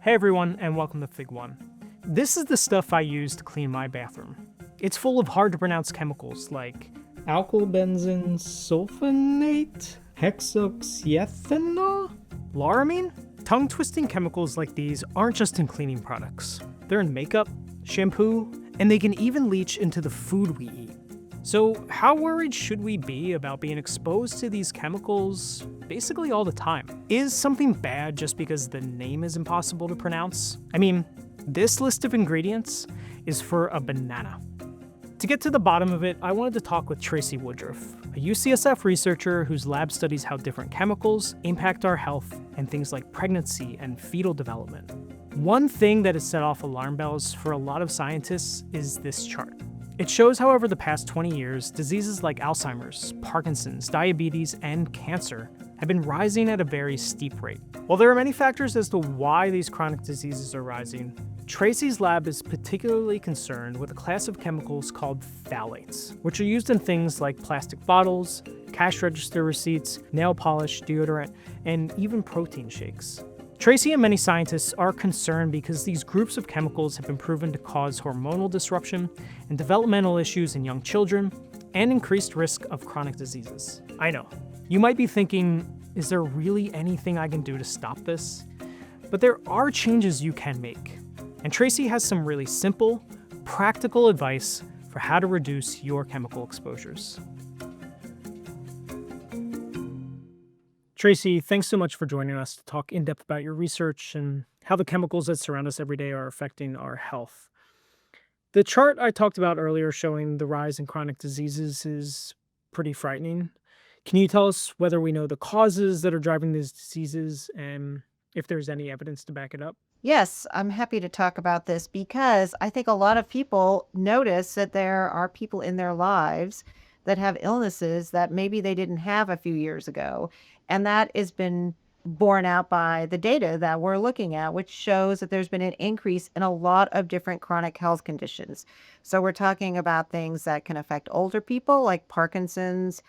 Hey everyone, and welcome to Fig 1. This is the stuff I use to clean my bathroom. It's full of hard to pronounce chemicals like alkylbenzene sulfonate, hexoxyethanol, lauramine. Tongue-twisting chemicals like these aren't just in cleaning products. They're in makeup, shampoo, and they can even leach into the food we eat. So how worried should we be about being exposed to these chemicals basically all the time? Is something bad just because the name is impossible to pronounce? I mean, this list of ingredients is for a banana. To get to the bottom of it, I wanted to talk with Tracey Woodruff, a UCSF researcher whose lab studies how different chemicals impact our health and things like pregnancy and fetal development. One thing that has set off alarm bells for a lot of scientists is this chart. It shows how over the past 20 years, diseases like Alzheimer's, Parkinson's, diabetes, and cancer have been rising at a very steep rate. While there are many factors as to why these chronic diseases are rising, Tracey's lab is particularly concerned with a class of chemicals called phthalates, which are used in things like plastic bottles, cash register receipts, nail polish, deodorant, and even protein shakes. Tracey and many scientists are concerned because these groups of chemicals have been proven to cause hormonal disruption and developmental issues in young children and increased risk of chronic diseases. I know, you might be thinking, is there really anything I can do to stop this? But there are changes you can make. And Tracey has some really simple, practical advice for how to reduce your chemical exposures. Tracey, thanks so much for joining us to talk in depth about your research and how the chemicals that surround us every day are affecting our health. The chart I talked about earlier showing the rise in chronic diseases is pretty frightening. Can you tell us whether we know the causes that are driving these diseases and if there's any evidence to back it up? Yes, I'm happy to talk about this because I think a lot of people notice that there are people in their lives that have illnesses that maybe they didn't have a few years ago. And that has been borne out by the data that we're looking at, which shows that there's been an increase in a lot of different chronic health conditions. So we're talking about things that can affect older people like Parkinson's,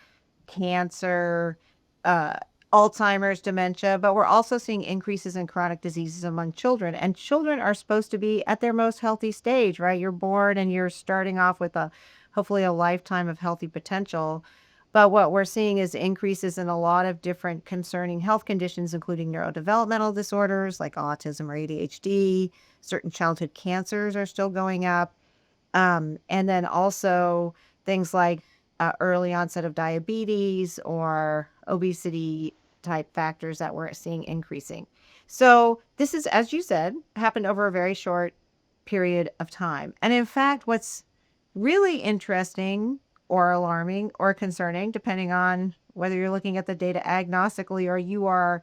cancer, uh, Alzheimer's, dementia, but we're also seeing increases in chronic diseases among children. And children are supposed to be at their most healthy stage, right? You're born and you're starting off with hopefully a lifetime of healthy potential. But what we're seeing is increases in a lot of different concerning health conditions, including neurodevelopmental disorders like autism or ADHD. Certain childhood cancers are still going up. And then also things like early onset of diabetes or obesity type factors that we're seeing increasing. So this is, as you said, happened over a very short period of time. And in fact, what's really interesting or alarming or concerning, depending on whether you're looking at the data agnostically or you are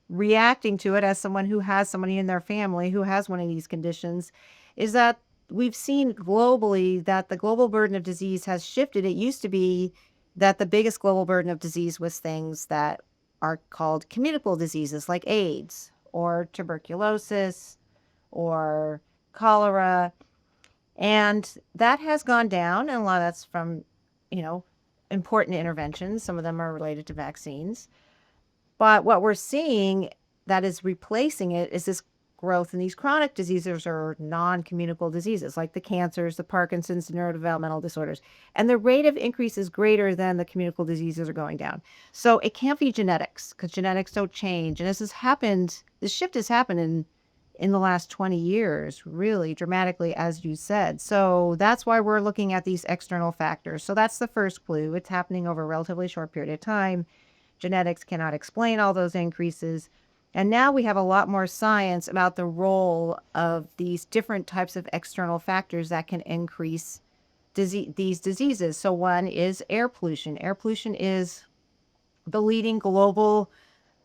reacting to it as someone who has somebody in their family who has one of these conditions, is that we've seen globally that the global burden of disease has shifted. It used to be that the biggest global burden of disease was things that are called communicable diseases like AIDS or tuberculosis or cholera. And that has gone down. And a lot of that's from, important interventions. Some of them are related to vaccines. But what we're seeing that is replacing it is this growth in these chronic diseases or non-communicable diseases like the cancers, the Parkinson's, the neurodevelopmental disorders. And the rate of increase is greater than the communicable diseases are going down. So it can't be genetics because genetics don't change. And this shift has happened in the last 20 years, really dramatically, as you said. So that's why we're looking at these external factors. So that's the first clue. It's happening over a relatively short period of time. Genetics cannot explain all those increases. And now we have a lot more science about the role of these different types of external factors that can increase these diseases. So one is air pollution. Air pollution is the leading global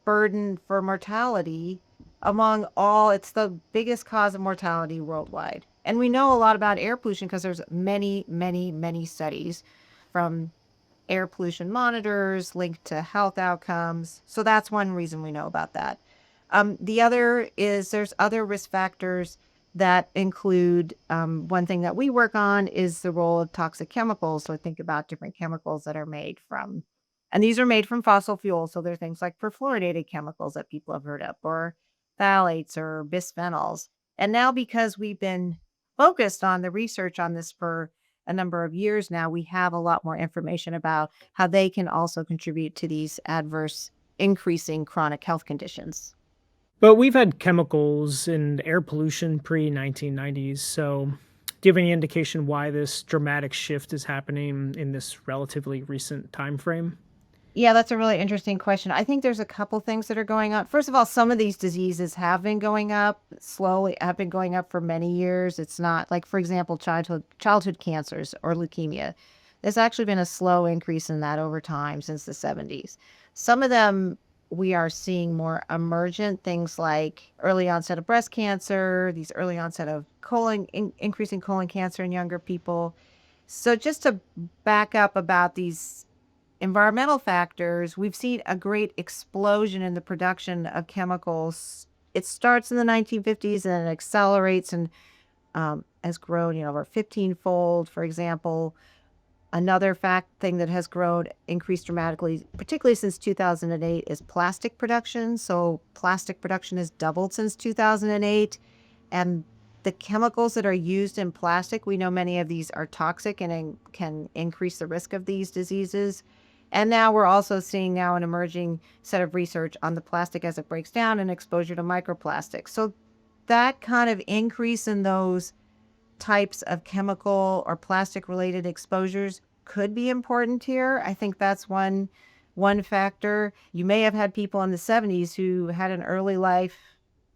burden for mortality it's the biggest cause of mortality worldwide. And we know a lot about air pollution because there's many, many, many studies from air pollution monitors linked to health outcomes. So that's one reason we know about that. The other is there's other risk factors that include one thing that we work on is the role of toxic chemicals. So think about different chemicals that are made from, and these are made from fossil fuels. So there are things like perfluorinated chemicals that people have heard of, or phthalates or bisphenols. And now, because we've been focused on the research on this for a number of years now, we have a lot more information about how they can also contribute to these adverse, increasing chronic health conditions. But we've had chemicals and air pollution pre-1990s, so do you have any indication why this dramatic shift is happening in this relatively recent time frame? Yeah, that's a really interesting question. I think there's a couple things that are going on. First of all, some of these diseases have been going up slowly, have been going up for many years. It's not like, for example, childhood cancers or leukemia. There's actually been a slow increase in that over time since the 70s. Some of them we are seeing more emergent things like early onset of breast cancer, these early onset of increasing colon cancer in younger people. So just to back up about these environmental factors, we've seen a great explosion in the production of chemicals. It starts in the 1950s and it accelerates and has grown, over 15-fold, for example. Another thing that has grown, increased dramatically, particularly since 2008, is plastic production. So plastic production has doubled since 2008. And the chemicals that are used in plastic, we know many of these are toxic and can increase the risk of these diseases. And now we're also seeing now an emerging set of research on the plastic as it breaks down and exposure to microplastics. So that kind of increase in those types of chemical or plastic related exposures could be important here. I think that's one factor. You may have had people in the 70s who had an early life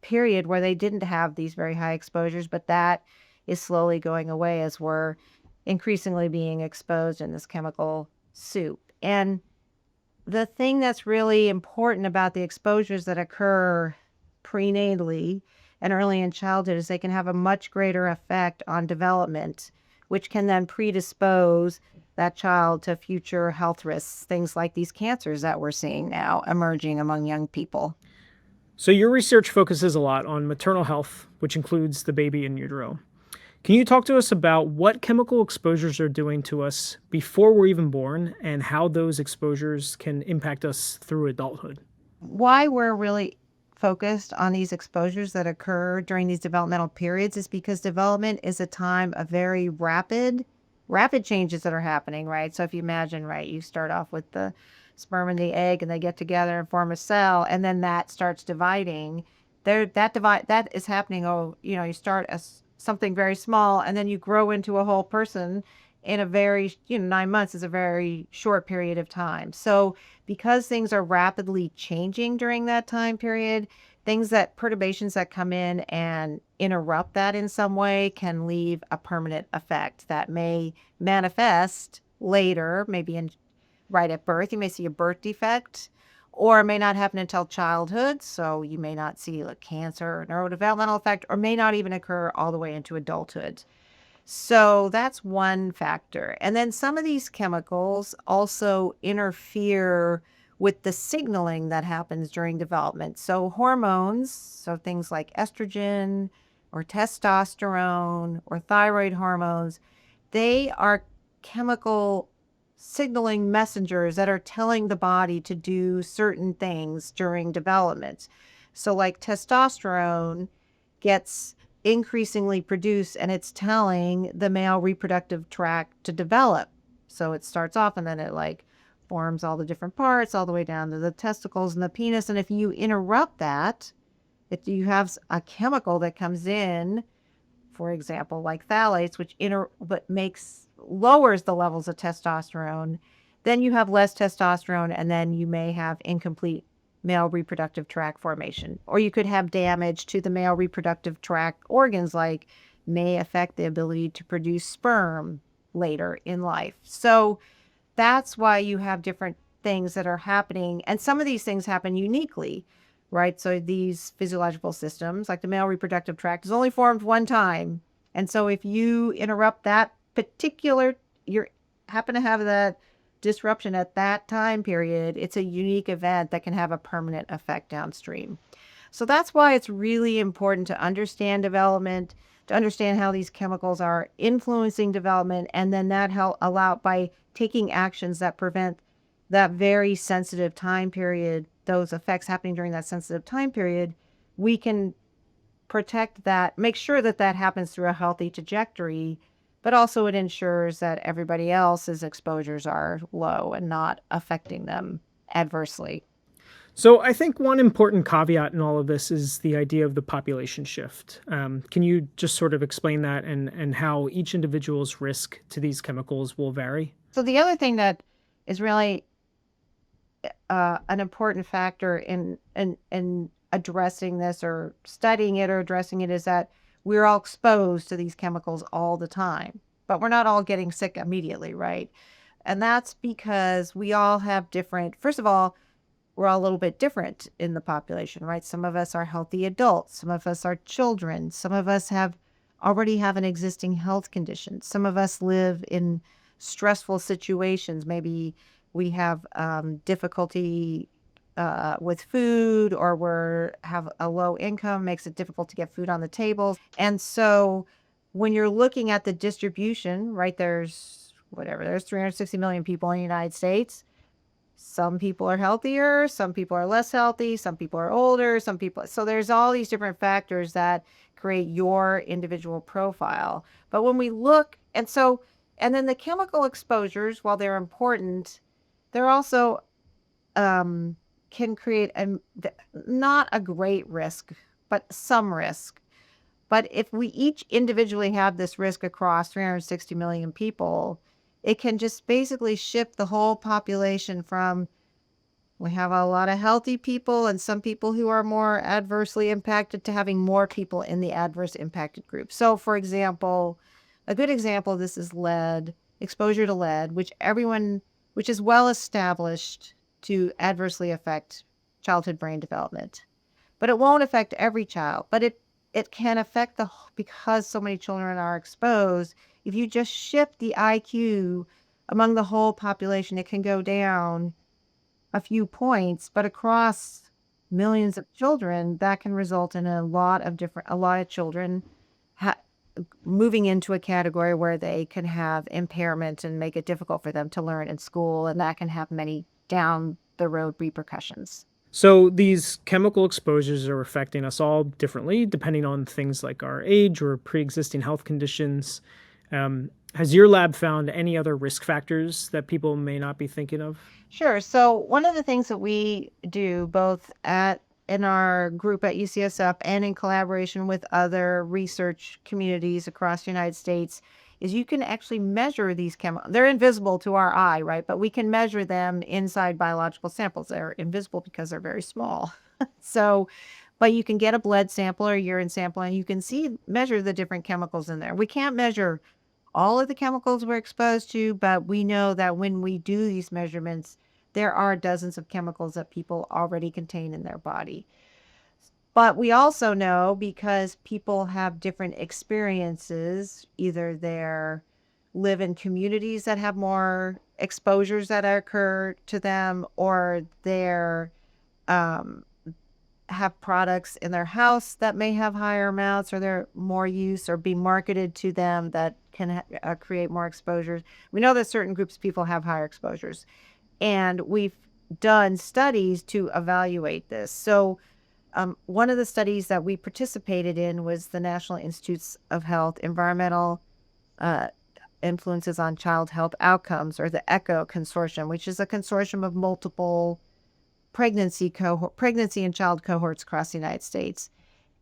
period where they didn't have these very high exposures, but that is slowly going away as we're increasingly being exposed in this chemical soup. And the thing that's really important about the exposures that occur prenatally and early in childhood is they can have a much greater effect on development, which can then predispose that child to future health risks, things like these cancers that we're seeing now emerging among young people. So your research focuses a lot on maternal health, which includes the baby in utero. Can you talk to us about what chemical exposures are doing to us before we're even born and how those exposures can impact us through adulthood? Why we're really focused on these exposures that occur during these developmental periods is because development is a time of very rapid changes that are happening, right? So if you imagine, right, you start off with the sperm and the egg and they get together and form a cell, and then that starts dividing. That is happening. You start as something very small and then you grow into a whole person in a very, 9 months is a very short period of time. So because things are rapidly changing during that time period, perturbations that come in and interrupt that in some way can leave a permanent effect that may manifest later, maybe right at birth. You may see a birth defect, or it may not happen until childhood. So you may not see a cancer or neurodevelopmental effect, or may not even occur all the way into adulthood. So that's one factor. And then some of these chemicals also interfere with the signaling that happens during development. So hormones, so things like estrogen or testosterone or thyroid hormones, they are chemical signaling messengers that are telling the body to do certain things during development. So like testosterone gets increasingly produced and it's telling the male reproductive tract to develop. So it starts off and then it forms all the different parts all the way down to the testicles and the penis. And if you interrupt that, if you have a chemical that comes in, for example, like phthalates, which lowers the levels of testosterone, then you have less testosterone and then you may have incomplete male reproductive tract formation. Or you could have damage to the male reproductive tract organs, like may affect the ability to produce sperm later in life. So that's why you have different things that are happening. And some of these things happen uniquely, right? So these physiological systems, like the male reproductive tract, is only formed one time. And so if you interrupt that you happen to have that disruption at that time period, it's a unique event that can have a permanent effect downstream. So that's why it's really important to understand development, to understand how these chemicals are influencing development, and then that help allow by taking actions that prevent that very sensitive time period, those effects happening during that sensitive time period, we can protect that, make sure that that happens through a healthy trajectory, but also it ensures that everybody else's exposures are low and not affecting them adversely. So I think one important caveat in all of this is the idea of the population shift. Can you just sort of explain that and how each individual's risk to these chemicals will vary? So the other thing that is really an important factor in addressing this or studying it or addressing it is that we're all exposed to these chemicals all the time, but we're not all getting sick immediately, right? And that's because we all have different, first of all, we're all a little bit different in the population, right? Some of us are healthy adults, some of us are children, some of us already have an existing health condition. Some of us live in stressful situations. Maybe we have difficulty with food, or have a low income, makes it difficult to get food on the table. And so when you're looking at the distribution, right, there's 360 million people in the United States. Some people are healthier, some people are less healthy, some people are older, so there's all these different factors that create your individual profile. But when we look, and then the chemical exposures, while they're important, they're also can create not a great risk, but some risk. But if we each individually have this risk across 360 million people, it can just basically shift the whole population from, we have a lot of healthy people and some people who are more adversely impacted, to having more people in the adverse impacted group. So for example, a good example of this is lead, exposure to lead, which is well established to adversely affect childhood brain development. But it won't affect every child, but it can affect because so many children are exposed. If you just shift the IQ among the whole population, it can go down a few points, but across millions of children, that can result in a lot of children moving into a category where they can have impairment and make it difficult for them to learn in school, and that can have many down the road repercussions. So these chemical exposures are affecting us all differently, depending on things like our age or pre-existing health conditions. Has your lab found any other risk factors that people may not be thinking of? Sure. So one of the things that we do both in our group at UCSF and in collaboration with other research communities across the United States is you can actually measure these chemicals. They're invisible to our eye, right? But we can measure them inside biological samples. They're invisible because they're very small. So, but you can get a blood sample or urine sample and you can measure the different chemicals in there. We can't measure all of the chemicals we're exposed to, but we know that when we do these measurements, there are dozens of chemicals that people already contain in their body. But we also know, because people have different experiences, either they live in communities that have more exposures that occur to them, or they're have products in their house that may have higher amounts, or they're more use or be marketed to them that can create more exposures. We know that certain groups of people have higher exposures, and we've done studies to evaluate this. So one of the studies that we participated in was the National Institutes of Health Environmental Influences on Child Health Outcomes, or the ECHO consortium, which is a consortium of multiple pregnancy and child cohorts across the United States.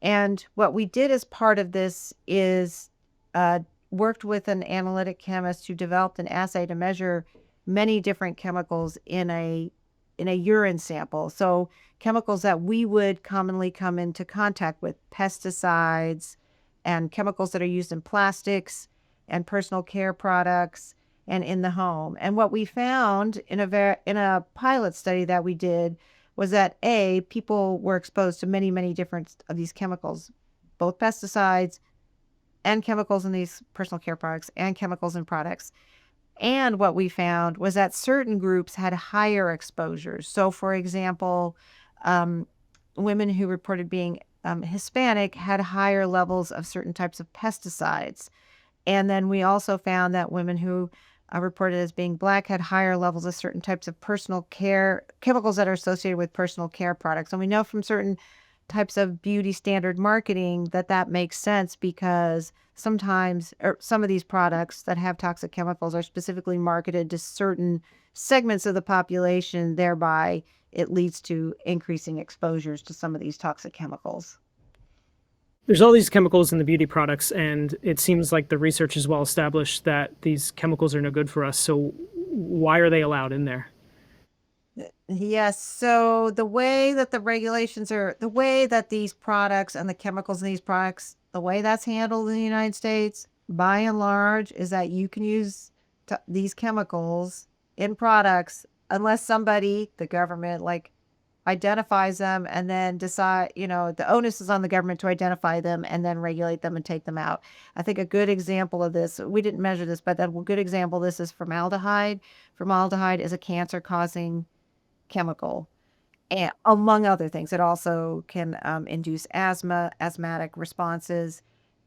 And what we did as part of this is worked with an analytic chemist who developed an assay to measure many different chemicals in a urine sample. So chemicals that we would commonly come into contact with, pesticides and chemicals that are used in plastics and personal care products and in the home. And what we found in a pilot study that we did was that people were exposed to many, many different of these chemicals, both pesticides and chemicals in these personal care products and chemicals in products. And what we found was that certain groups had higher exposures. So for example, women who reported being Hispanic had higher levels of certain types of pesticides. And then we also found that women who reported as being Black had higher levels of certain types of personal care chemicals that are associated with personal care products. And we know from certain types of beauty standard marketing, that makes sense, because sometimes, or some of these products that have toxic chemicals are specifically marketed to certain segments of the population, thereby it leads to increasing exposures to some of these toxic chemicals. There's all these chemicals in the beauty products, and it seems like the research is well established that these chemicals are no good for us. So why are they allowed in there? Yes. So the way that the regulations are, the way that these products and the chemicals in these products, the way that's handled in the United States, by and large, is that you can use these chemicals in products unless somebody, the government, like identifies them and then decide, the onus is on the government to identify them and then regulate them and take them out. I think a good example of this, we didn't measure this, but a good example of this is formaldehyde. Formaldehyde is a cancer causing chemical, and among other things. It also can induce asthmatic responses,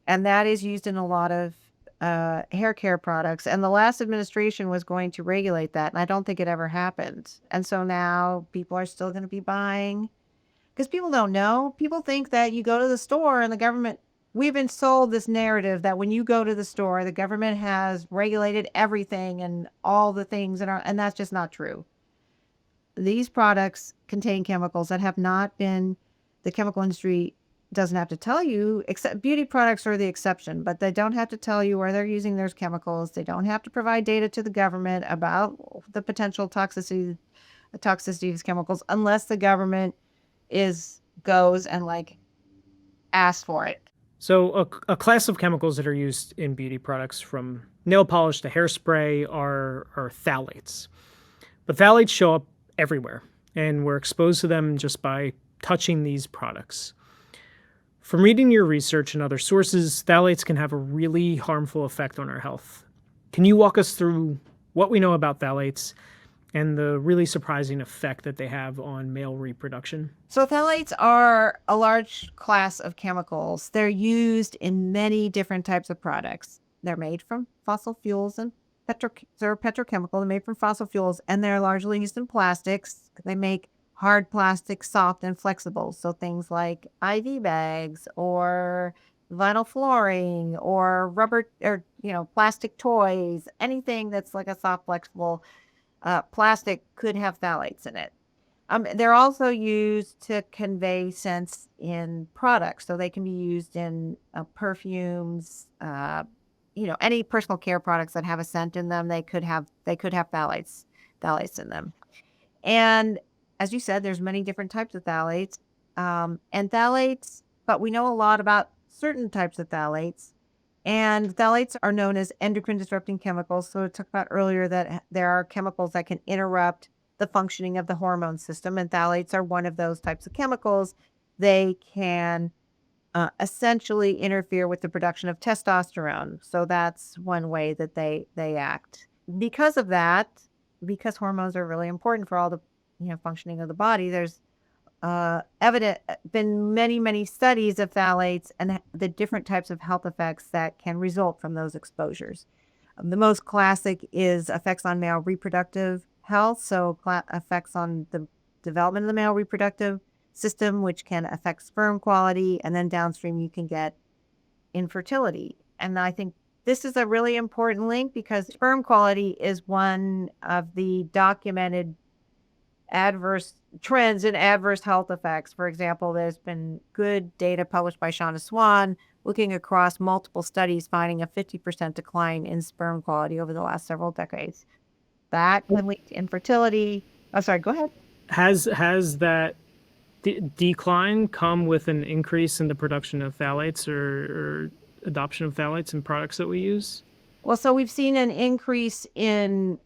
and that is used in a lot of hair care products. And the last administration was going to regulate that, and I don't think it ever happened. And so now people are still going to be buying, because people don't know. People think that you go to the store and the government. We've been sold this narrative that when you go to the store, the government has regulated everything and all the things, and that's just not true. These products contain chemicals that have not been, the chemical industry doesn't have to tell you, except beauty products are the exception, but they don't have to tell you where they're using those chemicals. They don't have to provide data to the government about the potential toxicity of these chemicals, unless the government goes and like asks for it. So a class of chemicals that are used in beauty products, from nail polish to hairspray, are phthalates. But phthalates show up everywhere, and we're exposed to them just by touching these products. From reading your research and other sources, phthalates can have a really harmful effect on our health. Can you walk us through what we know about phthalates and the really surprising effect that they have on male reproduction? So phthalates are a large class of chemicals. They're used in many different types of products. They're made from fossil fuels and they're petrochemical. They're made from fossil fuels, and they're largely used in plastics. They make hard plastic soft and flexible. So things like IV bags or vinyl flooring or rubber, or plastic toys. Anything that's like a soft flexible plastic could have phthalates in it. They're also used to convey scents in products. So they can be used in perfumes, any personal care products that have a scent in them. They could have phthalates in them. And as you said, there's many different types of phthalates, and phthalates, but we know a lot about certain types of phthalates. And phthalates are known as endocrine disrupting chemicals. So I talked about earlier that there are chemicals that can interrupt the functioning of the hormone system, and phthalates are one of those types of chemicals. They can essentially interfere with the production of testosterone. So that's one way that they act. Because of that, because hormones are really important for all the functioning of the body, there's been many studies of phthalates and the different types of health effects that can result from those exposures. The most classic is effects on male reproductive health, so effects on the development of the male reproductive system, which can affect sperm quality, and then downstream you can get infertility. And I think this is a really important link, because sperm quality is one of the documented adverse trends and adverse health effects. For example, there's been good data published by Shauna Swan looking across multiple studies, finding a 50% decline in sperm quality over the last several decades. That can lead to infertility. Oh, sorry, go ahead. Has that decline come with an increase in the production of phthalates or adoption of phthalates in products that we use? Well, so we've seen an increase in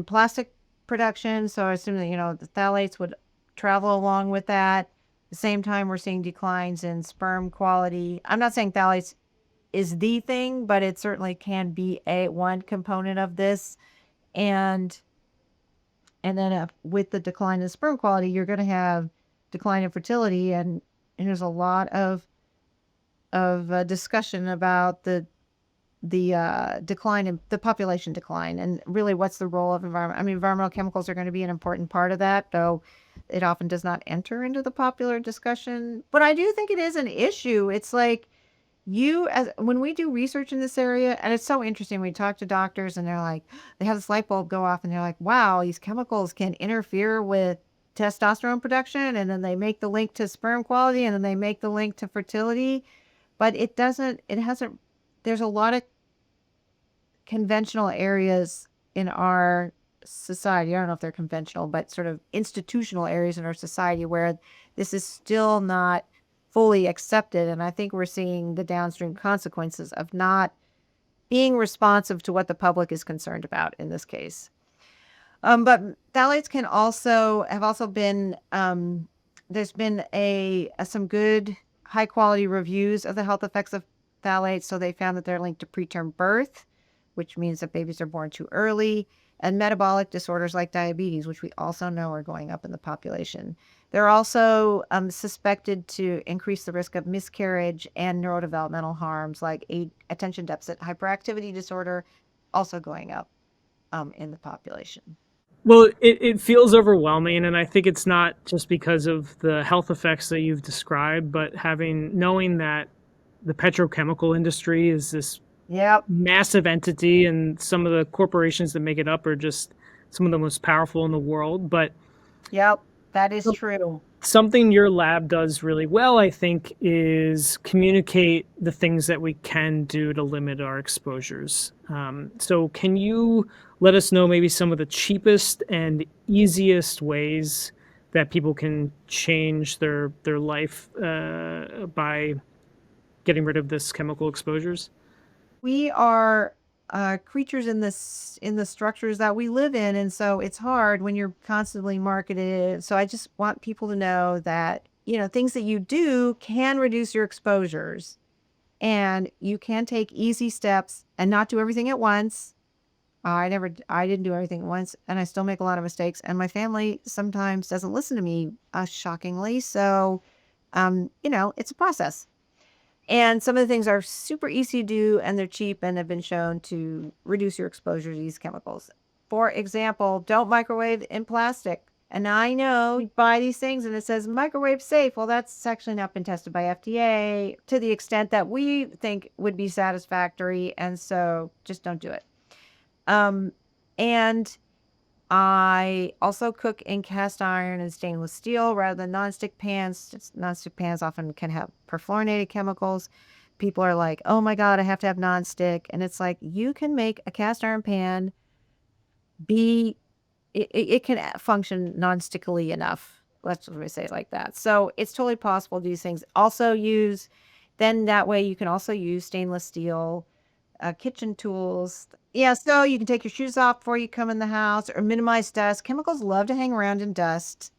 plastic production. So I assume that, the phthalates would travel along with that. At the same time, we're seeing declines in sperm quality. I'm not saying phthalates is the thing, but it certainly can be one component of this. And then with the decline in sperm quality, you're going to have decline in fertility, and there's a lot of discussion about the decline in the population decline, and really what's the role of environment. I mean, environmental chemicals are going to be an important part of that, though it often does not enter into the popular discussion. But I do think it is an issue. It's like you as when we do research in this area, and it's so interesting, we talk to doctors and they're like, they have this light bulb go off and they're like, wow, these chemicals can interfere with testosterone production, and then they make the link to sperm quality, and then they make the link to fertility. But it hasn't, there's a lot of conventional areas in our society. I don't know if they're conventional, but sort of institutional areas in our society where this is still not fully accepted. And I think we're seeing the downstream consequences of not being responsive to what the public is concerned about in this case. But phthalates have also been, there's been some good high quality reviews of the health effects of phthalates. So they found that they're linked to preterm birth, which means that babies are born too early, and metabolic disorders like diabetes, which we also know are going up in the population. They're also suspected to increase the risk of miscarriage and neurodevelopmental harms like attention deficit hyperactivity disorder, also going up in the population. Well, it feels overwhelming, and I think it's not just because of the health effects that you've described, but knowing that the petrochemical industry is this Yep. massive entity, and some of the corporations that make it up are just some of the most powerful in the world. But Yep, that is true. something your lab does really well, I think, is communicate the things that we can do to limit our exposures. So can you let us know maybe some of the cheapest and easiest ways that people can change their life by getting rid of this chemical exposures? We are creatures in the structures that we live in, and so it's hard when you're constantly marketed. So I just want people to know that, things that you do can reduce your exposures, and you can take easy steps and not do everything at once. I didn't do everything at once, and I still make a lot of mistakes, and my family sometimes doesn't listen to me, shockingly. So it's a process. And some of the things are super easy to do, and they're cheap and have been shown to reduce your exposure to these chemicals. For example, don't microwave in plastic. And I know you buy these things and it says microwave safe. Well, that's actually not been tested by FDA to the extent that we think would be satisfactory. And so just don't do it. And I also cook in cast iron and stainless steel rather than nonstick pans. Nonstick pans often can have perfluorinated chemicals. People are like, oh my God, I have to have nonstick. And it's like, you can make a cast iron pan it can function non-stickily enough. Let's just say it like that. So it's totally possible to do these things. Then that way you can also use stainless steel kitchen tools. Yeah, so you can take your shoes off before you come in the house or minimize dust. Chemicals love to hang around in dust.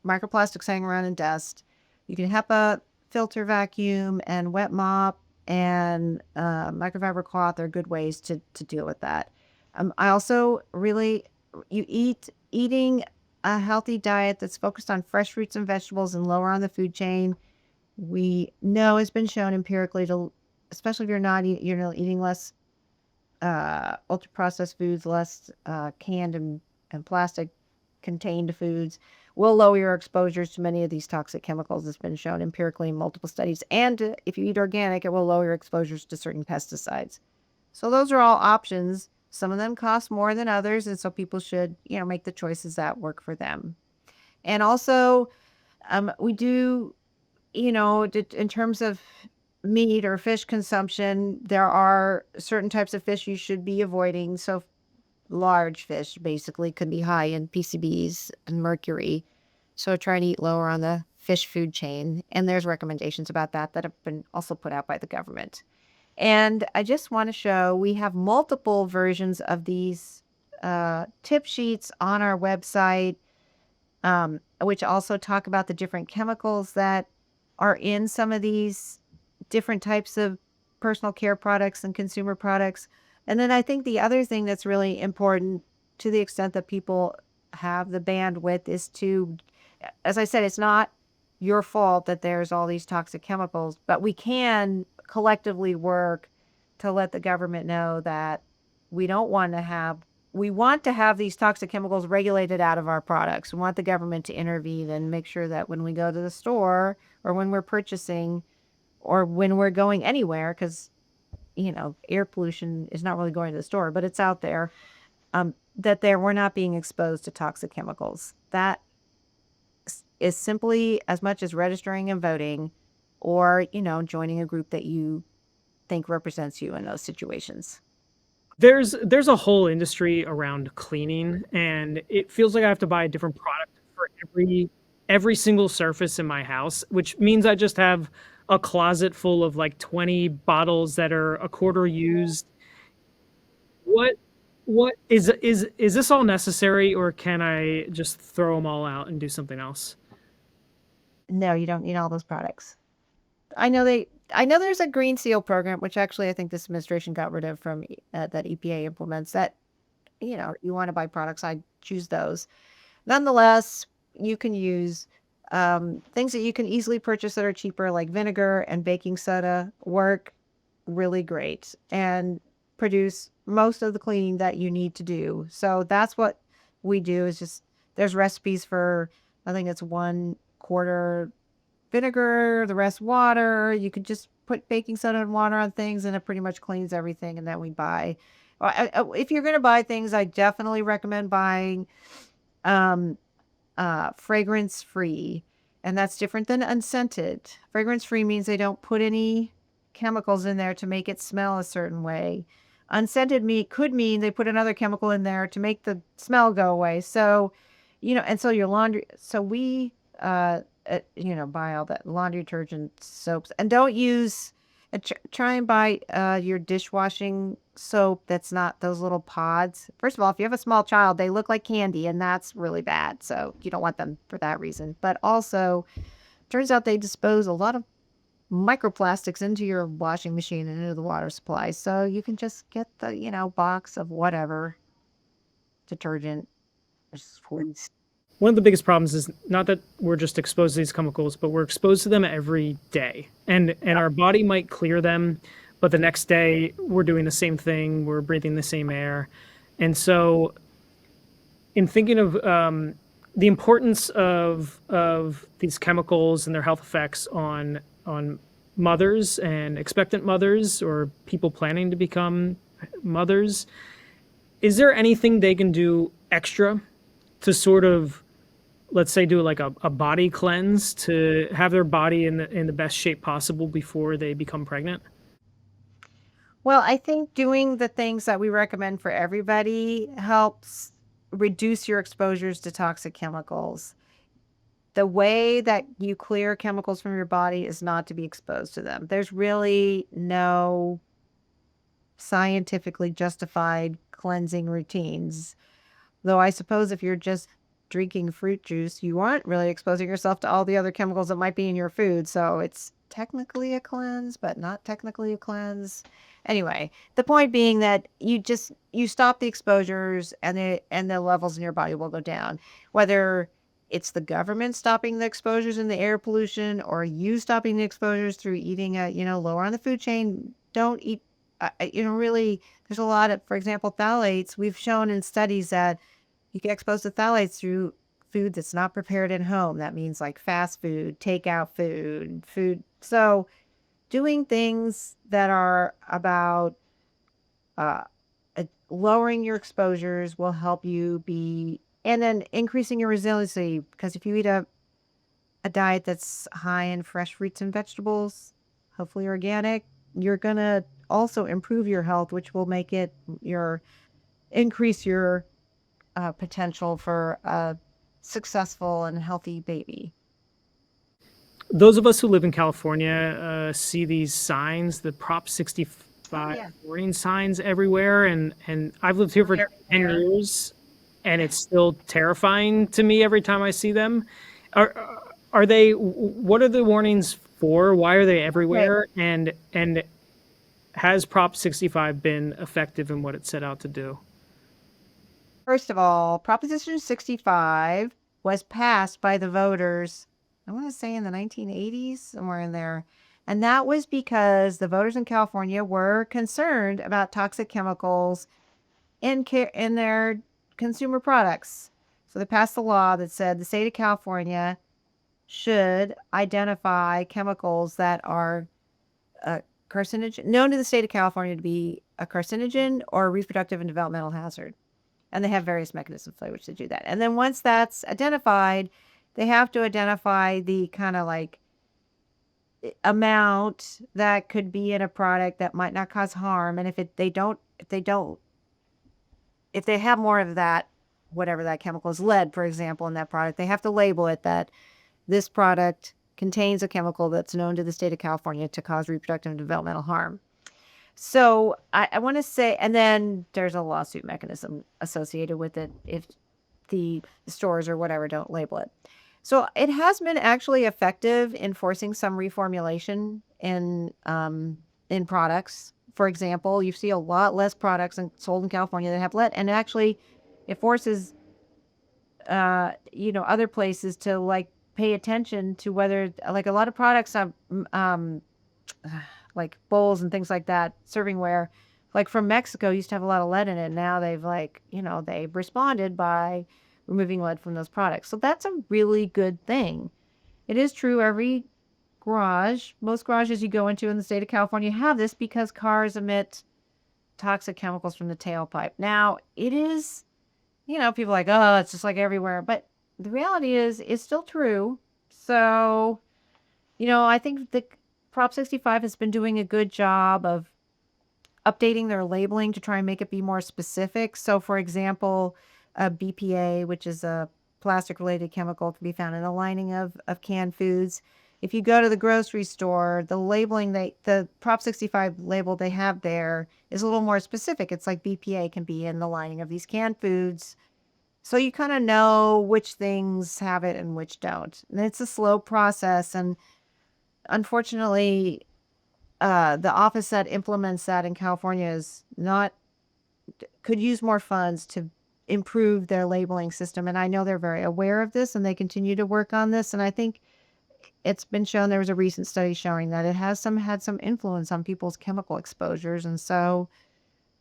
Microplastics hang around in dust. You can HEPA filter vacuum and wet mop and microfiber cloth are good ways to deal with that. I also eating a healthy diet that's focused on fresh fruits and vegetables and lower on the food chain, we know has been shown empirically to, especially if you're eating less ultra processed foods, less canned and plastic contained foods, will lower your exposures to many of these toxic chemicals. It's been shown empirically in multiple studies. And if you eat organic, it will lower your exposures to certain pesticides. So those are all options. Some of them cost more than others, and so people should, make the choices that work for them. And also, we do, in terms of meat or fish consumption, there are certain types of fish you should be avoiding. So large fish basically could be high in PCBs and mercury. So try to eat lower on the fish food chain. And there's recommendations about that have been also put out by the government. And I just want to show we have multiple versions of these tip sheets on our website, which also talk about the different chemicals that are in some of these different types of personal care products and consumer products. And then I think the other thing that's really important, to the extent that people have the bandwidth, is to, as I said, it's not your fault that there's all these toxic chemicals, but we can collectively work to let the government know that we don't want to have we want to have these toxic chemicals regulated out of our products. We want the government to intervene and make sure that when we go to the store or when we're purchasing or when we're going anywhere, because air pollution is not really going to the store, but it's out there, that we're not being exposed to toxic chemicals. That is simply as much as registering and voting or, joining a group that you think represents you in those situations. There's a whole industry around cleaning, and it feels like I have to buy a different product for every single surface in my house, which means I just have a closet full of like 20 bottles that are a quarter used. What what is this all necessary, or can I just throw them all out and do something else? No, you don't need all those products. I know there's a green seal program, which actually I think this administration got rid of from that EPA implements that, you want to buy products, I choose those. Nonetheless, you can use things that you can easily purchase that are cheaper, like vinegar and baking soda, work really great and produce most of the cleaning that you need to do. So that's what we do is just there's recipes for, I think it's 1/4 vinegar, the rest water. You could just put baking soda and water on things and it pretty much cleans everything. And then we buy. If you're going to buy things, I definitely recommend buying um, fragrance free. And that's different than unscented. Fragrance free means they don't put any chemicals in there to make it smell a certain way. Unscented meat could mean they put another chemical in there to make the smell go away. So, and so your laundry, so we, buy all that laundry detergent, soaps, and don't use, and try and buy your dishwashing soap that's not those little pods. First of all, if you have a small child, they look like candy, and that's really bad. So you don't want them for that reason. But also, turns out they dispose a lot of microplastics into your washing machine and into the water supply. So you can just get the, box of whatever detergent. One of the biggest problems is not that we're just exposed to these chemicals, but we're exposed to them every day. And our body might clear them, but the next day we're doing the same thing, we're breathing the same air. And so in thinking of the importance of these chemicals and their health effects on mothers and expectant mothers or people planning to become mothers, is there anything they can do extra to sort of, let's say, do like a body cleanse to have their body in the best shape possible before they become pregnant? Well, I think doing the things that we recommend for everybody helps reduce your exposures to toxic chemicals. The way that you clear chemicals from your body is not to be exposed to them. There's really no scientifically justified cleansing routines. Though I suppose if you're just drinking fruit juice, you aren't really exposing yourself to all the other chemicals that might be in your food. So it's technically a cleanse, but not technically a cleanse. Anyway, the point being that you stop the exposures and the levels in your body will go down. Whether it's the government stopping the exposures in the air pollution or you stopping the exposures through eating lower on the food chain, don't eat really there's a lot of, for example, phthalates. We've shown in studies that you get exposed to phthalates through food that's not prepared at home. That means like fast food, takeout food. So doing things that are about uh, lowering your exposures will help you and then increasing your resiliency. Because if you eat a diet that's high in fresh fruits and vegetables, hopefully organic, you're going to also improve your health, which will make it increase your potential for a successful and healthy baby. Those of us who live in California see these signs, the Prop 65 Yeah. warning signs everywhere, and I've lived here for 10 years, and it's still terrifying to me every time I see them. Are they? What are the warnings for? Why are they everywhere? And has Prop 65 been effective in what it set out to do? First of all, Proposition 65 was passed by the voters, I want to say in the 1980s, somewhere in there. And that was because the voters in California were concerned about toxic chemicals in their consumer products. So they passed a law that said the state of California should identify chemicals that are carcinogen, known to the state of California to be a carcinogen or a reproductive and developmental hazard. And they have various mechanisms by which to do that. And then once that's identified, they have to identify the kind of like amount that could be in a product that might not cause harm. And if they have more of that, whatever that chemical is, lead, for example, in that product, they have to label it that this product contains a chemical that's known to the state of California to cause reproductive and developmental harm. So I want to say, and then there's a lawsuit mechanism associated with it if the stores or whatever don't label it. So it has been actually effective in forcing some reformulation in products. For example, you see a lot less products sold in California that have lead, and actually it forces other places to like pay attention to whether, like, a lot of products have like bowls and things like that, servingware, like from Mexico, used to have a lot of lead in it. Now they've responded by removing lead from those products. So that's a really good thing. It is true most garages you go into in the state of California have this because cars emit toxic chemicals from the tailpipe. Now, it is, people are like, oh, it's just like everywhere. But the reality is, it's still true. So, I think the Prop 65 has been doing a good job of updating their labeling to try and make it be more specific. So, for example, BPA, which is a plastic-related chemical, can be found in the lining of canned foods. If you go to the grocery store, the labeling, the Prop 65 label they have there is a little more specific. It's like BPA can be in the lining of these canned foods. So you kind of know which things have it and which don't. And it's a slow process. And unfortunately, the office that implements that in California could use more funds to improve their labeling system. And I know they're very aware of this and they continue to work on this. And I think it's been shown, there was a recent study showing that it had some influence on people's chemical exposures. And so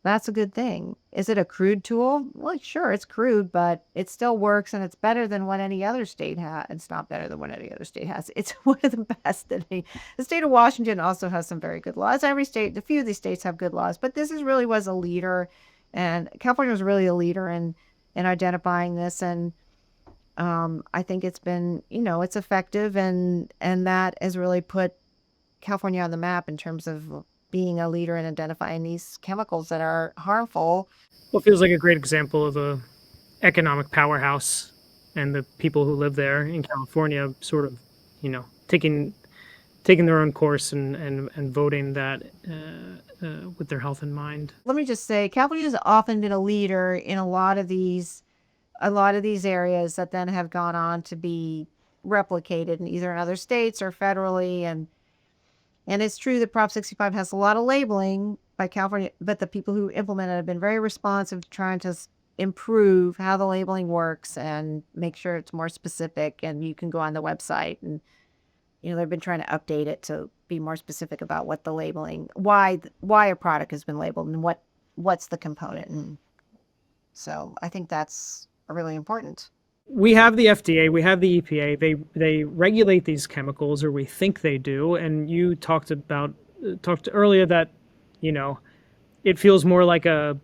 that's a good thing. Is it a crude tool? Well, sure, it's crude, but it still works and it's better than what any other state has. It's not better than what any other state has. It's one of the best the state of Washington also has some very good laws. Every state, a few of these states have good laws, but this really was a leader, and California was really a leader in identifying this. And I think it's been, it's effective, and that has really put California on the map in terms of being a leader in identifying these chemicals that are harmful. Well, it feels like a great example of a economic powerhouse, and the people who live there in California sort of, taking their own course and voting that with their health in mind. Let me just say, California has often been a leader in a lot of these areas that then have gone on to be replicated in either in other states or federally. And it's true that Prop 65 has a lot of labeling by California, but the people who implement it have been very responsive to trying to improve how the labeling works and make sure it's more specific. And you can go on the website and, they've been trying to update it to be more specific about what the labeling, why a product has been labeled and what's the component. And so I think that's really important. We have the FDA, we have the EPA. They regulate these chemicals, or we think they do. And you talked earlier that, it feels more like a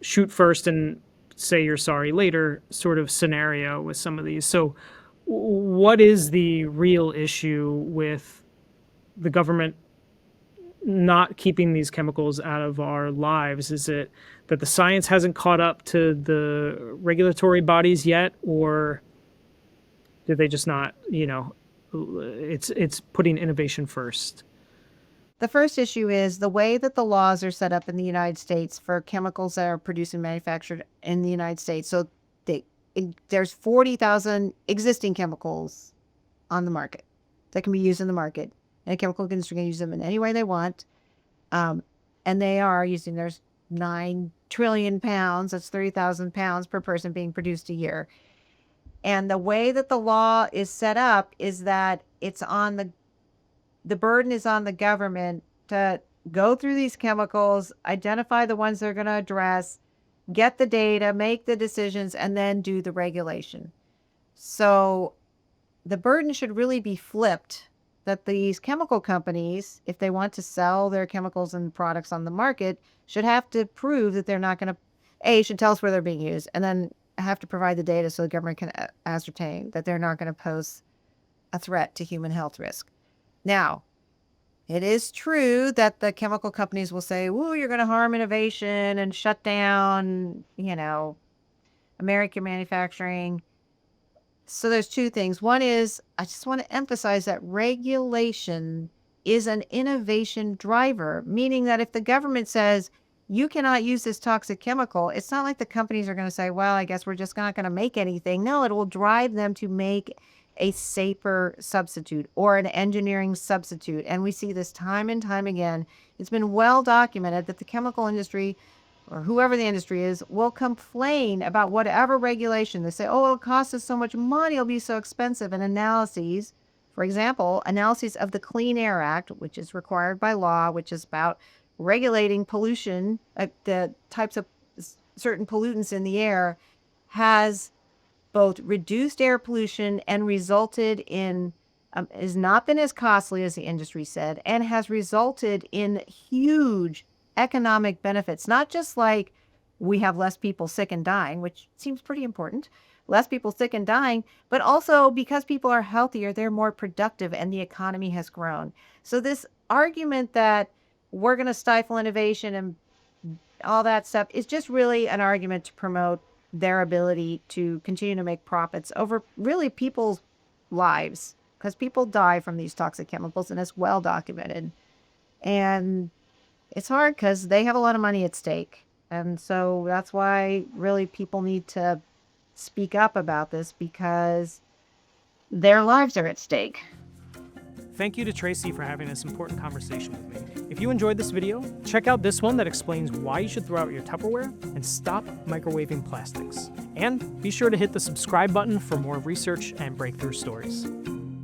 shoot first and say you're sorry later sort of scenario with some of these. So what is the real issue with the government not keeping these chemicals out of our lives? Is it that the science hasn't caught up to the regulatory bodies yet, or did they just not, it's putting innovation first? The first issue is the way that the laws are set up in the United States for chemicals that are produced and manufactured in the United States. So there's 40,000 existing chemicals on the market that can be used in the market. And a chemical industry can use them in any way they want. And they are using, there's 9 trillion pounds, that's 30,000 pounds per person being produced a year. And the way that the law is set up is that it's on the burden is on the government to go through these chemicals, identify the ones they're going to address, get the data, make the decisions, and then do the regulation. So the burden should really be flipped, that these chemical companies, if they want to sell their chemicals and products on the market, should have to prove that they're not going to, should tell us where they're being used, and then have to provide the data so the government can ascertain that they're not going to pose a threat to human health risk. Now, it is true that the chemical companies will say, "Ooh, you're going to harm innovation and shut down, American manufacturing." So there's two things. One is, I just want to emphasize that regulation is an innovation driver, meaning that if the government says you cannot use this toxic chemical, it's not like the companies are going to say, well, I guess we're just not going to make anything. No, it will drive them to make a safer substitute or an engineering substitute. And we see this time and time again. It's been well documented that the chemical industry, or whoever the industry is, will complain about whatever regulation. They say, oh, it'll cost us so much money, it'll be so expensive. And analyses, for example, analyses of the Clean Air Act, which is required by law, which is about regulating pollution, the types of certain pollutants in the air, has both reduced air pollution and resulted in, has not been as costly as the industry said, and has resulted in huge economic benefits. Not just like we have less people sick and dying, which seems pretty important, less people sick and dying, but also because people are healthier, they're more productive and the economy has grown. So this argument that we're going to stifle innovation and all that stuff is just really an argument to promote their ability to continue to make profits over really people's lives, because people die from these toxic chemicals, and it's well documented. And it's hard because they have a lot of money at stake. And so that's why really people need to speak up about this, because their lives are at stake. Thank you to Tracey for having this important conversation with me. If you enjoyed this video, check out this one that explains why you should throw out your Tupperware and stop microwaving plastics. And be sure to hit the subscribe button for more research and breakthrough stories.